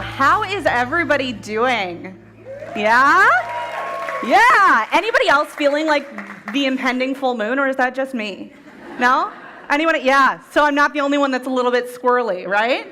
How is everybody doing? Yeah? Yeah. Anybody else feeling like the impending full moon, or is that just me? No? Anyone? Yeah. So I'm not the only one that's a little bit squirrely, right?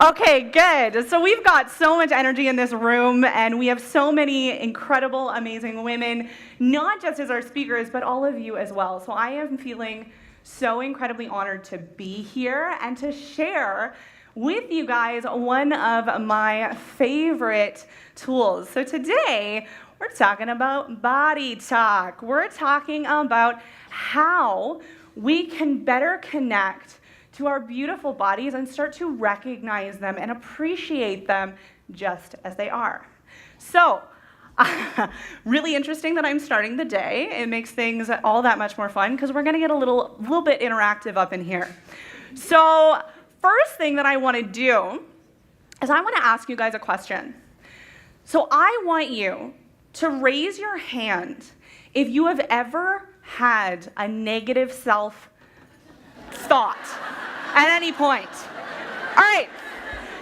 Okay, good. So we've got so much energy in this room, and we have so many incredible, amazing women, not just as our speakers, but all of you as well. So I am feeling so incredibly honored to be here and to share with you guys one of my favorite tools. So today, we're talking about body talk. We're talking about how we can better connect to our beautiful bodies and start to recognize them and appreciate them just as they are. So, really interesting that I'm starting the day. It makes things all that much more fun because we're going to get a little bit interactive up in here. So, first thing that I want to do is I want to ask you guys a question. So I want you to raise your hand if you have ever had a negative self-thought at any point. All right.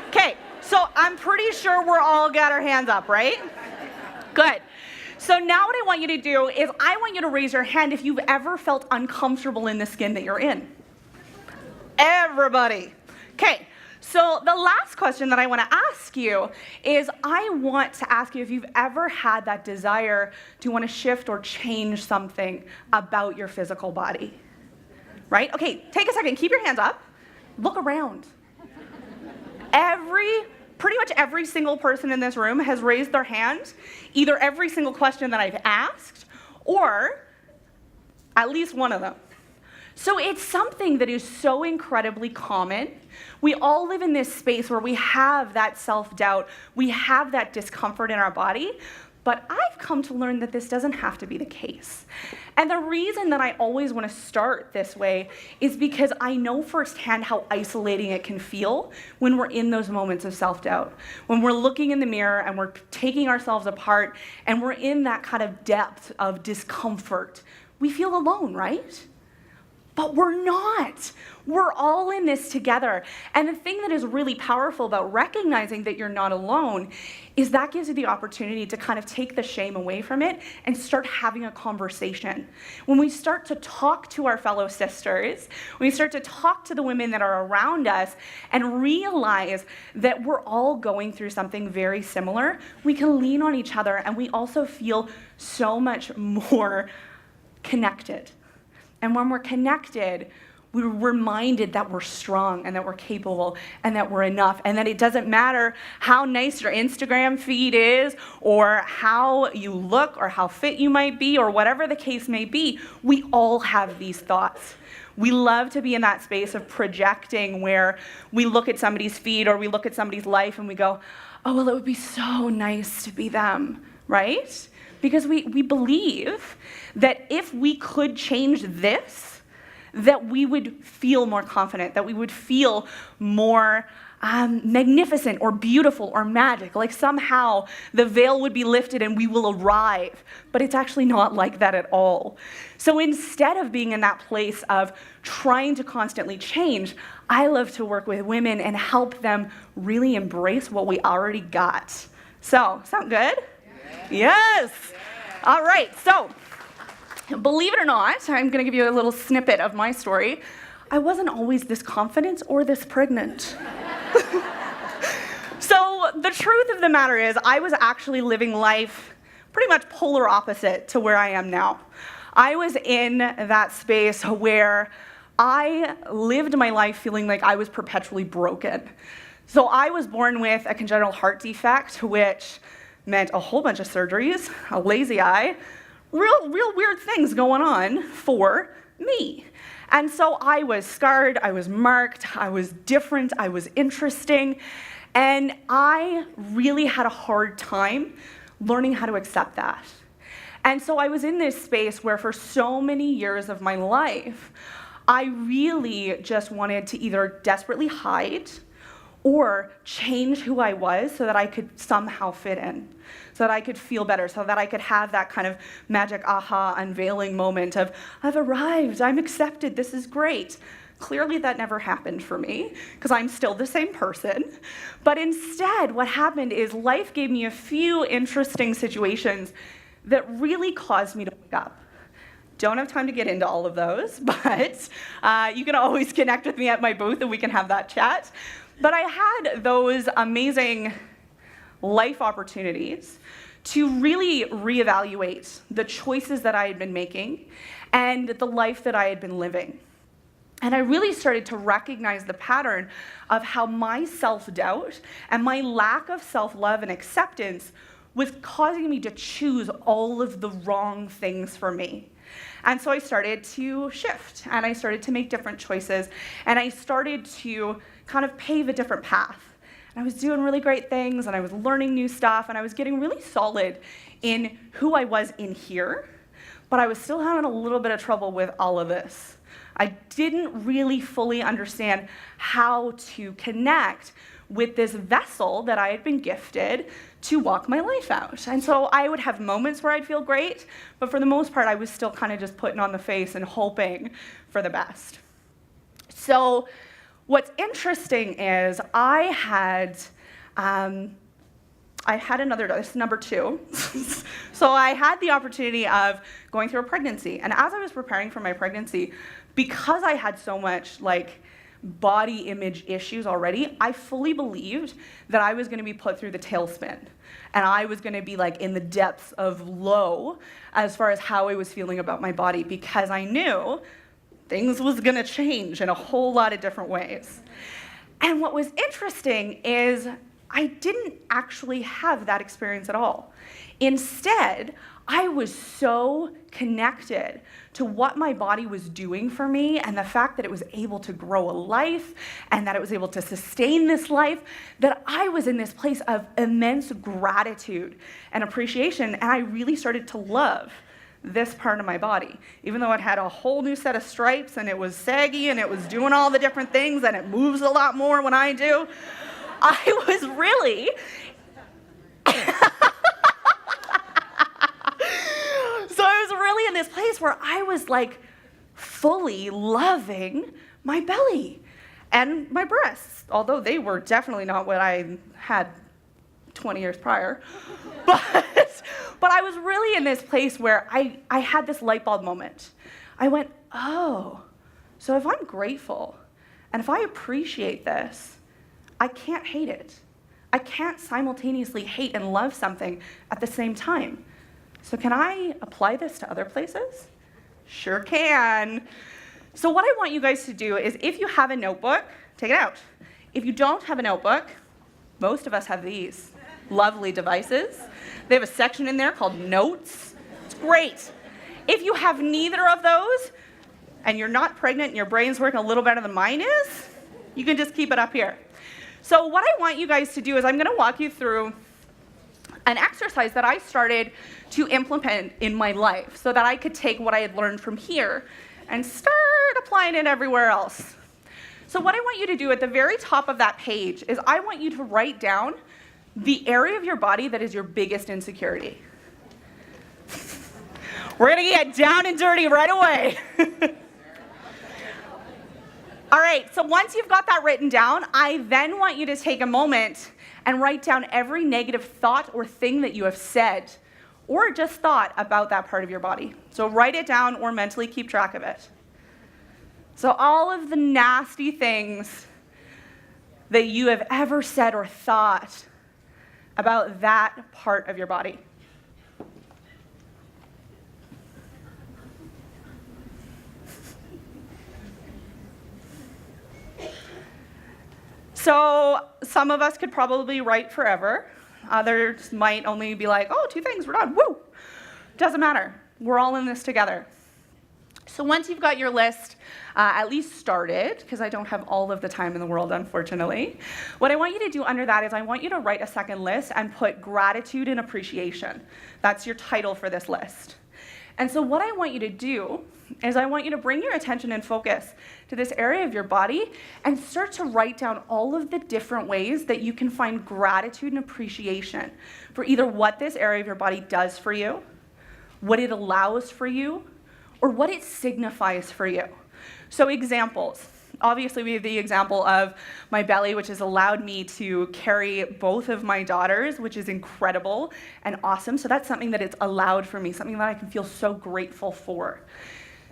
Okay, so I'm pretty sure we're all got our hands up, right? Good. So now what I want you to do is I want you to raise your hand if you've ever felt uncomfortable in the skin that you're in. Everybody. Okay, so the last question that I want to ask you is I want to ask you if you've ever had that desire to want to shift or change something about your physical body, right? Okay, take a second, keep your hands up, look around. Pretty much every single person in this room has raised their hand, either every single question that I've asked or at least one of them. So it's something that is so incredibly common. We all live in this space where we have that self-doubt, we have that discomfort in our body, but I've come to learn that this doesn't have to be the case. And the reason that I always want to start this way is because I know firsthand how isolating it can feel when we're in those moments of self-doubt, when we're looking in the mirror and we're taking ourselves apart and we're in that kind of depth of discomfort. We feel alone, right? But we're not. We're all in this together. And the thing that is really powerful about recognizing that you're not alone is that gives you the opportunity to kind of take the shame away from it and start having a conversation. When we start to talk to our fellow sisters, when we start to talk to the women that are around us and realize that we're all going through something very similar, we can lean on each other and we also feel so much more connected. And when we're connected, we're reminded that we're strong and that we're capable and that we're enough and that it doesn't matter how nice your Instagram feed is or how you look or how fit you might be or whatever the case may be, we all have these thoughts. We love to be in that space of projecting where we look at somebody's feed or we look at somebody's life and we go, oh, well, it would be so nice to be them, right? Because we believe that if we could change this, that we would feel more confident, that we would feel more magnificent or beautiful or magic, like somehow the veil would be lifted and we will arrive. But it's actually not like that at all. So instead of being in that place of trying to constantly change, I love to work with women and help them really embrace what we already got. So, sound good? Yes. All right. So, believe it or not, I'm going to give you a little snippet of my story. I wasn't always this confident or this pregnant. So, the truth of the matter is, I was actually living life pretty much polar opposite to where I am now. I was in that space where I lived my life feeling like I was perpetually broken. So, I was born with a congenital heart defect, which meant a whole bunch of surgeries, a lazy eye, real weird things going on for me. And so I was scarred, I was marked, I was different, I was interesting, and I really had a hard time learning how to accept that. And so I was in this space where for so many years of my life, I really just wanted to either desperately hide or change who I was so that I could somehow fit in, so that I could feel better, so that I could have that kind of magic aha unveiling moment of, I've arrived, I'm accepted, this is great. Clearly that never happened for me because I'm still the same person. But instead, what happened is life gave me a few interesting situations that really caused me to wake up. Don't have time to get into all of those, but you can always connect with me at my booth and we can have that chat. But I had those amazing life opportunities to really reevaluate the choices that I had been making and the life that I had been living. And I really started to recognize the pattern of how my self-doubt and my lack of self-love and acceptance was causing me to choose all of the wrong things for me. And so I started to shift, and I started to make different choices, and I started to kind of pave a different path. And I was doing really great things, and I was learning new stuff, and I was getting really solid in who I was in here, but I was still having a little bit of trouble with all of this. I didn't really fully understand how to connect with this vessel that I had been gifted to walk my life out. And so I would have moments where I'd feel great, but for the most part, I was still kind of just putting on the face and hoping for the best. So what's interesting is I had another, this is number 2. So I had the opportunity of going through a pregnancy. And as I was preparing for my pregnancy, because I had so much body image issues already, I fully believed that I was going to be put through the tailspin. And I was going to be in the depths of low as far as how I was feeling about my body, because I knew things was going to change in a whole lot of different ways. And what was interesting is I didn't actually have that experience at all. Instead, I was so connected to what my body was doing for me and the fact that it was able to grow a life and that it was able to sustain this life, that I was in this place of immense gratitude and appreciation, and I really started to love this part of my body. Even though it had a whole new set of stripes and it was saggy and it was doing all the different things and it moves a lot more when I do, I was really So I was really in this place where I was fully loving my belly and my breasts, although they were definitely not what I had 20 years prior. But I was really in this place where I had this light bulb moment. I went, oh, so if I'm grateful and if I appreciate this, I can't hate it. I can't simultaneously hate and love something at the same time. So can I apply this to other places? Sure can. So what I want you guys to do is, if you have a notebook, take it out. If you don't have a notebook, most of us have these lovely devices. They have a section in there called Notes. It's great. If you have neither of those, and you're not pregnant and your brain's working a little better than mine is, you can just keep it up here. So what I want you guys to do is I'm going to walk you through an exercise that I started to implement in my life so that I could take what I had learned from here and start applying it everywhere else. So what I want you to do at the very top of that page is I want you to write down the area of your body that is your biggest insecurity. We're going to get down and dirty right away. All right, so once you've got that written down, I then want you to take a moment and write down every negative thought or thing that you have said or just thought about that part of your body. So write it down or mentally keep track of it. So all of the nasty things that you have ever said or thought about that part of your body. So some of us could probably write forever. Others might only be like, oh, 2 things, we're done, woo. Doesn't matter, we're all in this together. So once you've got your list at least started, because I don't have all of the time in the world, unfortunately, what I want you to do under that is I want you to write a second list and put gratitude and appreciation. That's your title for this list. And so what I want you to do is I want you to bring your attention and focus to this area of your body and start to write down all of the different ways that you can find gratitude and appreciation for either what this area of your body does for you, what it allows for you, or what it signifies for you. So examples. Obviously, we have the example of my belly, which has allowed me to carry both of my daughters, which is incredible and awesome. So that's something that it's allowed for me, something that I can feel so grateful for.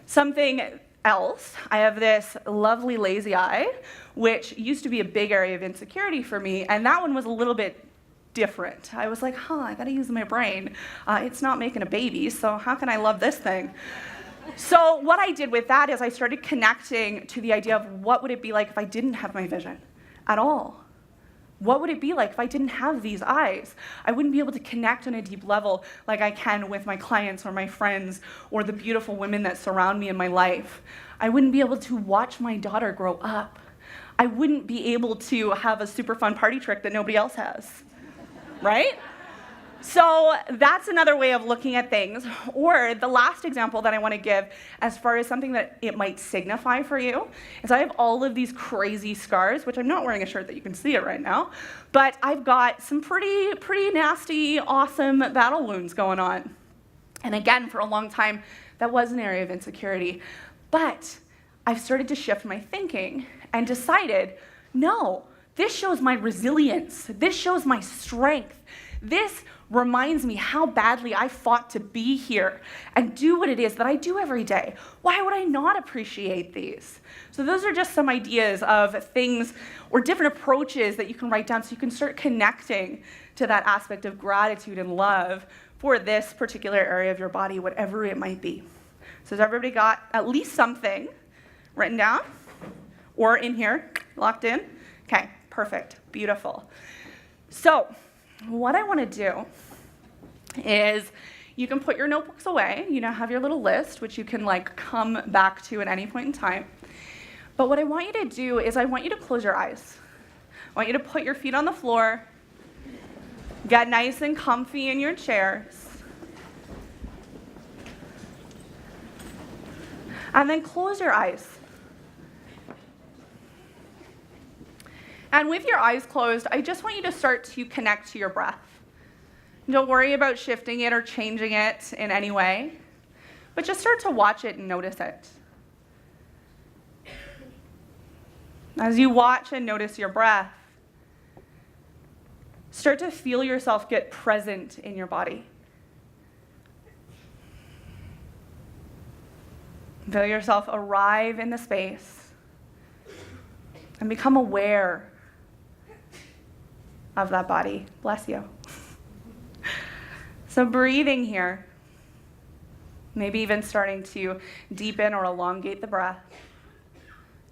Something else, I have this lovely lazy eye, which used to be a big area of insecurity for me, and that one was a little bit different. I was like, I gotta use my brain. It's not making a baby, so how can I love this thing? So what I did with that is I started connecting to the idea of what would it be like if I didn't have my vision at all? What would it be like if I didn't have these eyes? I wouldn't be able to connect on a deep level like I can with my clients or my friends or the beautiful women that surround me in my life. I wouldn't be able to watch my daughter grow up. I wouldn't be able to have a super fun party trick that nobody else has, right? So that's another way of looking at things. Or the last example that I want to give as far as something that it might signify for you is I have all of these crazy scars, which I'm not wearing a shirt that you can see it right now, but I've got some pretty nasty, awesome battle wounds going on. And again, for a long time, that was an area of insecurity. But I've started to shift my thinking and decided, no, this shows my resilience. This shows my strength. This reminds me how badly I fought to be here and do what it is that I do every day. Why would I not appreciate these? So those are just some ideas of things or different approaches that you can write down so you can start connecting to that aspect of gratitude and love for this particular area of your body, whatever it might be. So has everybody got at least something written down or in here, locked in? Okay, perfect, beautiful. So what I want to do is you can put your notebooks away. You now have your little list, which you can come back to at any point in time. But what I want you to do is I want you to close your eyes. I want you to put your feet on the floor, get nice and comfy in your chairs, and then close your eyes. And with your eyes closed, I just want you to start to connect to your breath. Don't worry about shifting it or changing it in any way, but just start to watch it and notice it. As you watch and notice your breath, start to feel yourself get present in your body. Feel yourself arrive in the space and become aware of that body. Bless you. So breathing here, maybe even starting to deepen or elongate the breath,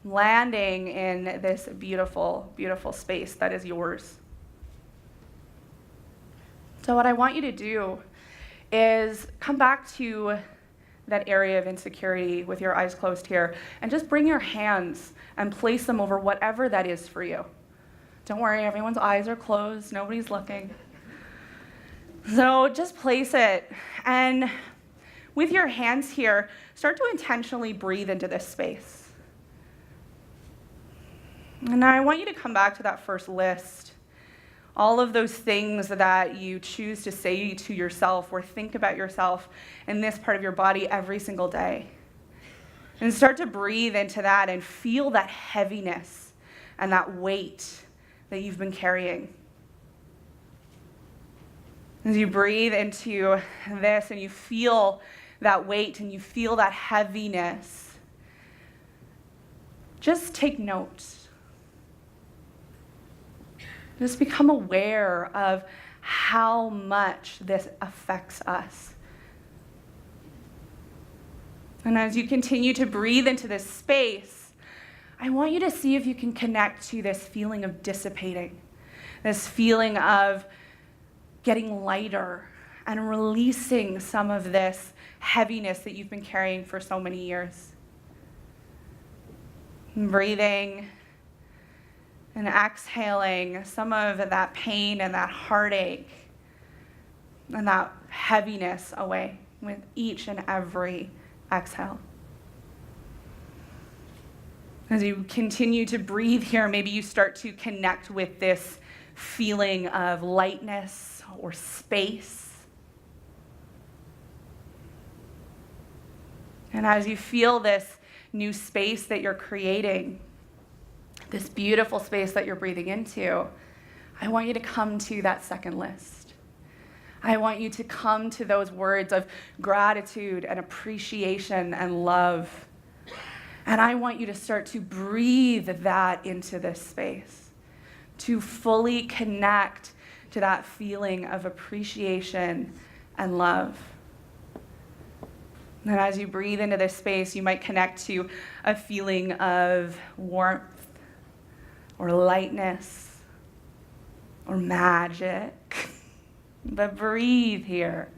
landing in this beautiful, beautiful space that is yours. So what I want you to do is come back to that area of insecurity with your eyes closed here and just bring your hands and place them over whatever that is for you. Don't worry, everyone's eyes are closed, nobody's looking. So just place it, and with your hands here, start to intentionally breathe into this space. And now I want you to come back to that first list. All of those things that you choose to say to yourself or think about yourself in this part of your body every single day. And start to breathe into that and feel that heaviness and that weight that you've been carrying. As you breathe into this and you feel that weight and you feel that heaviness, just take note. Just become aware of how much this affects us. And as you continue to breathe into this space, I want you to see if you can connect to this feeling of dissipating, this feeling of getting lighter and releasing some of this heaviness that you've been carrying for so many years. And breathing and exhaling some of that pain and that heartache and that heaviness away with each and every exhale. As you continue to breathe here, maybe you start to connect with this feeling of lightness or space. And as you feel this new space that you're creating, this beautiful space that you're breathing into, I want you to come to that second list. I want you to come to those words of gratitude and appreciation and love. And I want you to start to breathe that into this space, to fully connect to that feeling of appreciation and love. And as you breathe into this space, you might connect to a feeling of warmth or lightness or magic. But breathe here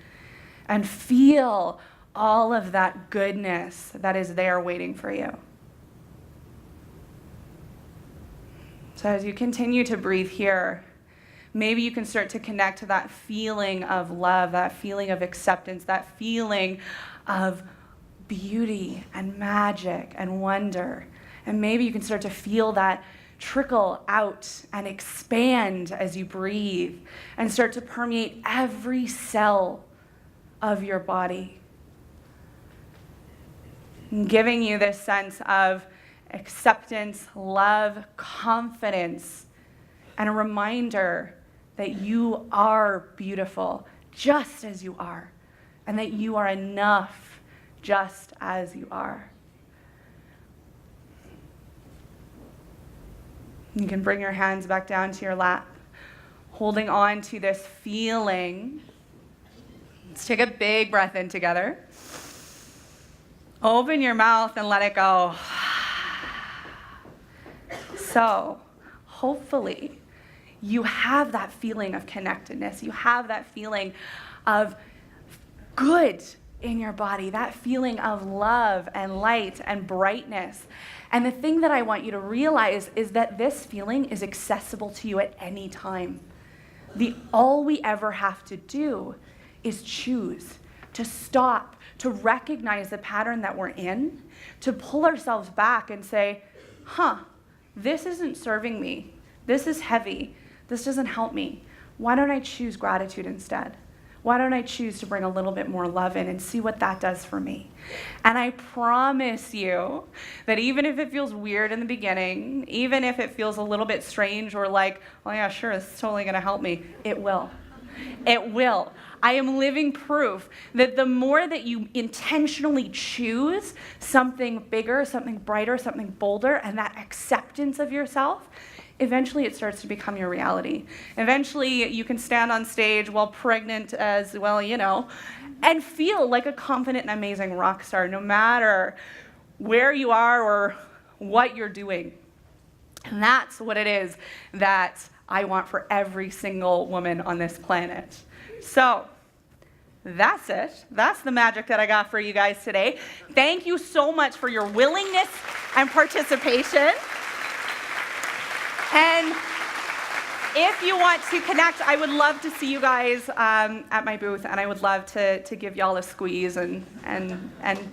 and feel all of that goodness that is there waiting for you. So as you continue to breathe here, maybe you can start to connect to that feeling of love, that feeling of acceptance, that feeling of beauty and magic and wonder. And maybe you can start to feel that trickle out and expand as you breathe and start to permeate every cell of your body, and giving you this sense of acceptance, love, confidence, and a reminder that you are beautiful just as you are, and that you are enough just as you are. You can bring your hands back down to your lap, holding on to this feeling. Let's take a big breath in together. Open your mouth and let it go. So, hopefully, you have that feeling of connectedness. You have that feeling of good in your body, that feeling of love and light and brightness. And the thing that I want you to realize is that this feeling is accessible to you at any time. All we ever have to do is choose to stop, to recognize the pattern that we're in, to pull ourselves back and say, this isn't serving me. This is heavy. This doesn't help me. Why don't I choose gratitude instead? Why don't I choose to bring a little bit more love in and see what that does for me? And I promise you that even if it feels weird in the beginning, even if it feels a little bit strange or like, oh yeah, sure, it's totally gonna help me, it will. It will. I am living proof that the more that you intentionally choose something bigger, something brighter, something bolder, and that acceptance of yourself, eventually it starts to become your reality. Eventually you can stand on stage while pregnant as well, and feel like a confident and amazing rock star, no matter where you are or what you're doing. And that's what it is that I want for every single woman on this planet. So that's it. That's the magic that I got for you guys today. Thank you so much for your willingness and participation. And if you want to connect, I would love to see you guys at my booth, and I would love to give y'all a squeeze and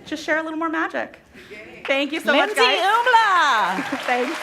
just share a little more magic. Thank you so much, guys. Lindsay, Umlah! Thanks.